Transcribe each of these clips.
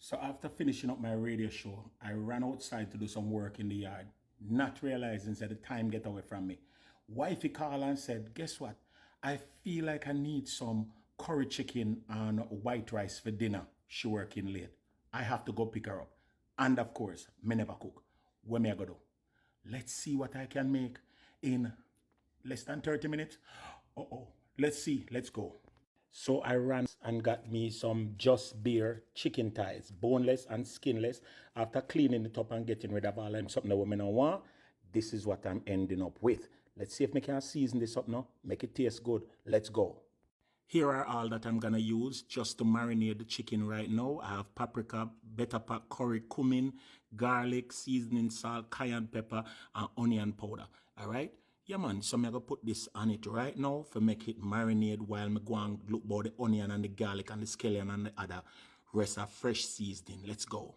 So after finishing up my radio show, I ran outside to do some work in the yard, not realizing that the time get away from me. Wifey called and said, guess what? I feel like I need some curry chicken and white rice for dinner. She working late. I have to go pick her up. And of course, me never cook. Where me I go do? Let's see what I can make in less than 30 minutes. Uh-oh. Let's see. Let's go. So I ran and got me some Just Beer chicken thighs, boneless and skinless. After cleaning it up and getting rid of all them something that women don't want, this is what I'm ending up with. Let's see if we can season this up now, make it taste good. Let's go. Here are all that I'm gonna use just to marinate the chicken right now. I have paprika, better pack, curry, cumin, garlic, seasoning salt, cayenne pepper, and onion powder. All right? Yeah, man. So I'm gonna put this on it right now for make it marinate while I go and look about the onion and the garlic and the scallion and the other rest of fresh seasoning. Let's go.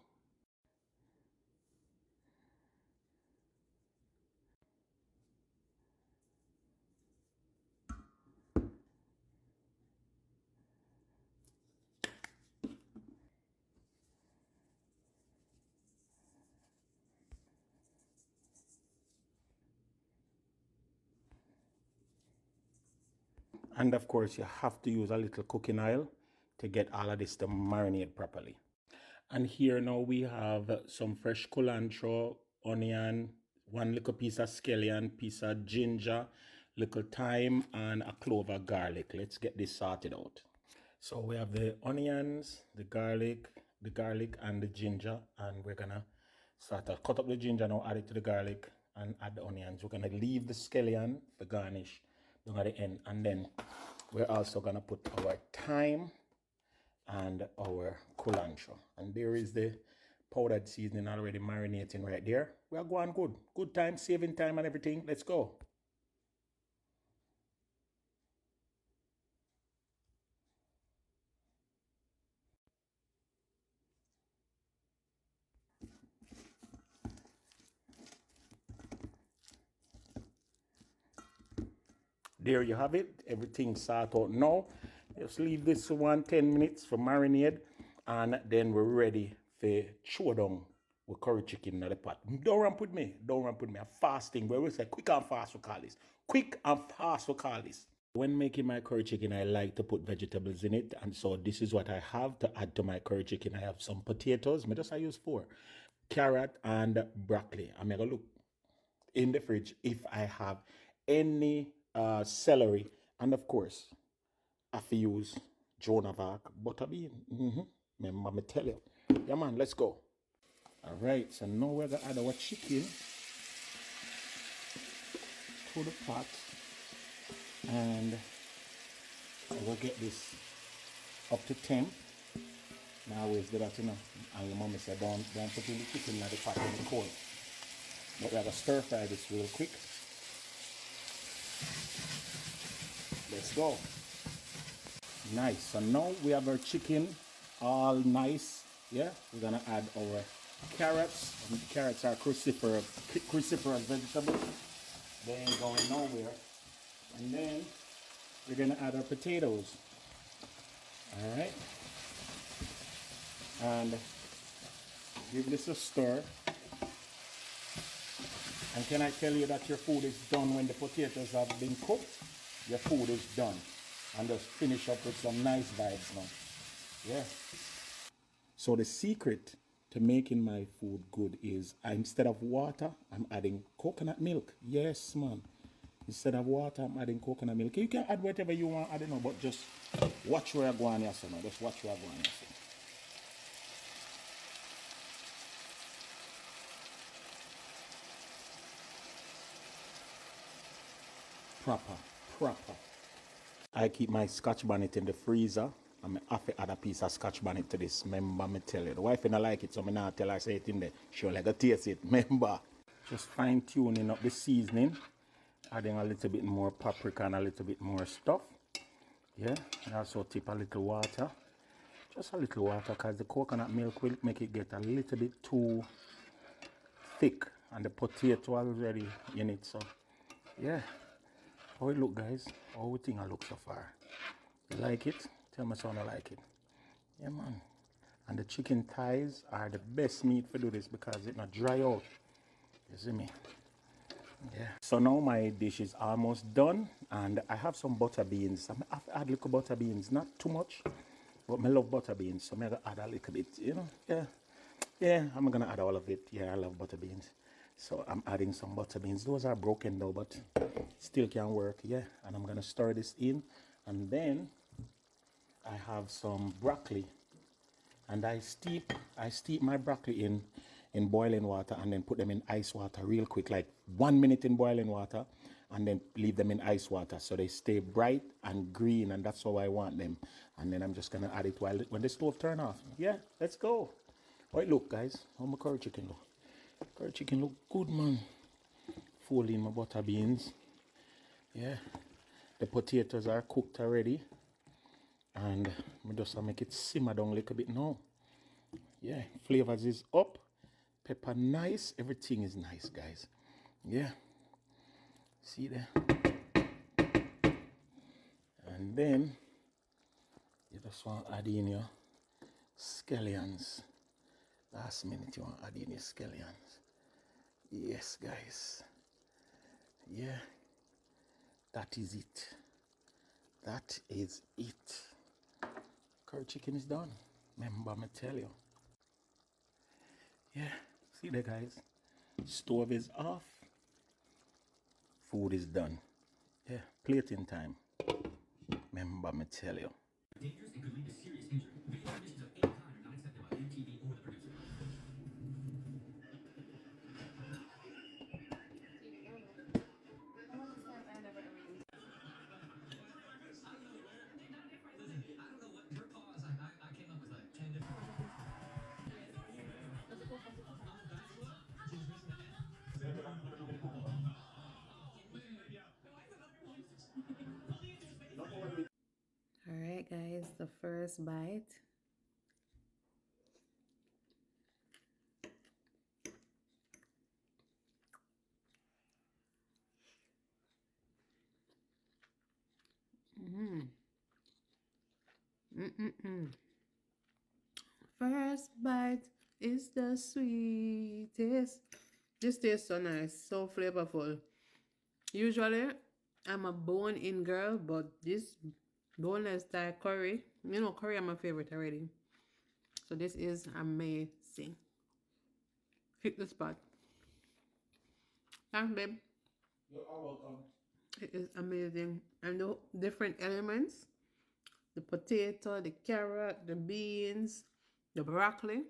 And of course, you have to use a little cooking oil to get all of this to marinate properly. And here now we have some fresh cilantro, onion, one little piece of scallion, piece of ginger, little thyme, and a clove of garlic. Let's get this sorted out. So we have the onions, the garlic, and the ginger, and we're gonna start to cut up the ginger now, add it to the garlic, and add the onions. We're gonna leave the scallion for garnish down at the end, and then we're also gonna put our thyme and our cilantro. And there is the powdered seasoning already marinating right there. We are going good. Good time, saving time and everything. Let's go. There you have it. Everything sort out now. Just leave this 10 minutes for marinade, and then we're ready for throw down with curry chicken in the pot. Don't ramp with me. Don't ramp with me. I'm fasting. Where we say quick and fast we call this. Quick and fast we call this. When making my curry chicken, I like to put vegetables in it. And so this is what I have to add to my curry chicken. I have some potatoes. I use 4. Carrot and broccoli. I'm going to look in the fridge if I have any celery. And of course, I have to use Joan of Arc butterbean. Remember me tell you. Yeah, man, let's go. All right, so now we're going to add our chicken to the pot. And we'll get this up to 10. Now I always do that, you know. And your mommy said, don't put in the chicken in the pot in the cold. But we're going to stir fry this real quick. Let's go. Nice. So now we have our chicken all nice. Yeah, we're going to add our carrots. And the carrots are cruciferous vegetables. They ain't going nowhere. And then we're going to add our potatoes. All right. And give this a stir. And can I tell you that your food is done when the potatoes have been cooked? Your food is done. And just finish up with some nice vibes now. Yeah. So the secret to making my food good is instead of water, I'm adding coconut milk. Yes, man. Instead of water, I'm adding coconut milk. You can add whatever you want, I don't know, but just watch where I'm going here, so now. Just watch where I'm going here, so. Proper. I keep my Scotch bonnet in the freezer. And I have to add a piece of Scotch bonnet to this. Remember, me tell you. The wife don't like it, so I not tell her say it in there. She'll like to taste it. Remember. Just fine tuning up the seasoning. Adding a little bit more paprika and a little bit more stuff. Yeah. And also tip a little water. Just a little water because the coconut milk will make it get a little bit too thick. And the potato already in it. So, yeah. How it look, guys? How we think I look so far? You like it? Tell me so I like it. Yeah, man. And the chicken thighs are the best meat for do this because it not dry out. You see me? Yeah. So now my dish is almost done, and I have some butter beans. I have to add little butter beans, not too much, but I love butter beans, so I'm gonna add a little bit. You know, yeah, yeah. I'm gonna add all of it. Yeah, I love butter beans, so I'm adding some butter beans. Those are broken though, but still can work. Yeah, and I'm gonna stir this in, and then I have some broccoli, and I steep my broccoli in boiling water and then put them in ice water real quick, like 1 minute in boiling water, and then leave them in ice water so they stay bright and green, and that's how I want them. And then I'm just gonna add it when the stove turn off. Yeah, let's go. How it look, guys? How my curry chicken look? Curry chicken look good, man. Fold in my butter beans. Yeah, the potatoes are cooked already, and I just make it simmer down a little bit now. Yeah, flavors is up, pepper nice, everything is nice, guys. Yeah, see there. And then you just want to add in your scallions. Last minute you want to add in your scallions. Yes, guys. Yeah, that is it. That is it. Curry chicken is done. Remember me tell you. Yeah, see there, guys. Stove is off. Food is done. Yeah, plating time. Remember me tell you. Dangerous and could lead to serious injury. Video emissions of any kind are not accepted by MTV or the producer. All right, guys, the first bite. First bite is the sweetest. This tastes so nice, so flavorful. Usually, I'm a bone-in girl, but this boneless Thai curry, you know, curry are my favorite already. So this is amazing. Hit the spot. Thanks, babe. You are welcome. It is amazing. And the different elements, the potato, the carrot, the beans, the broccoli.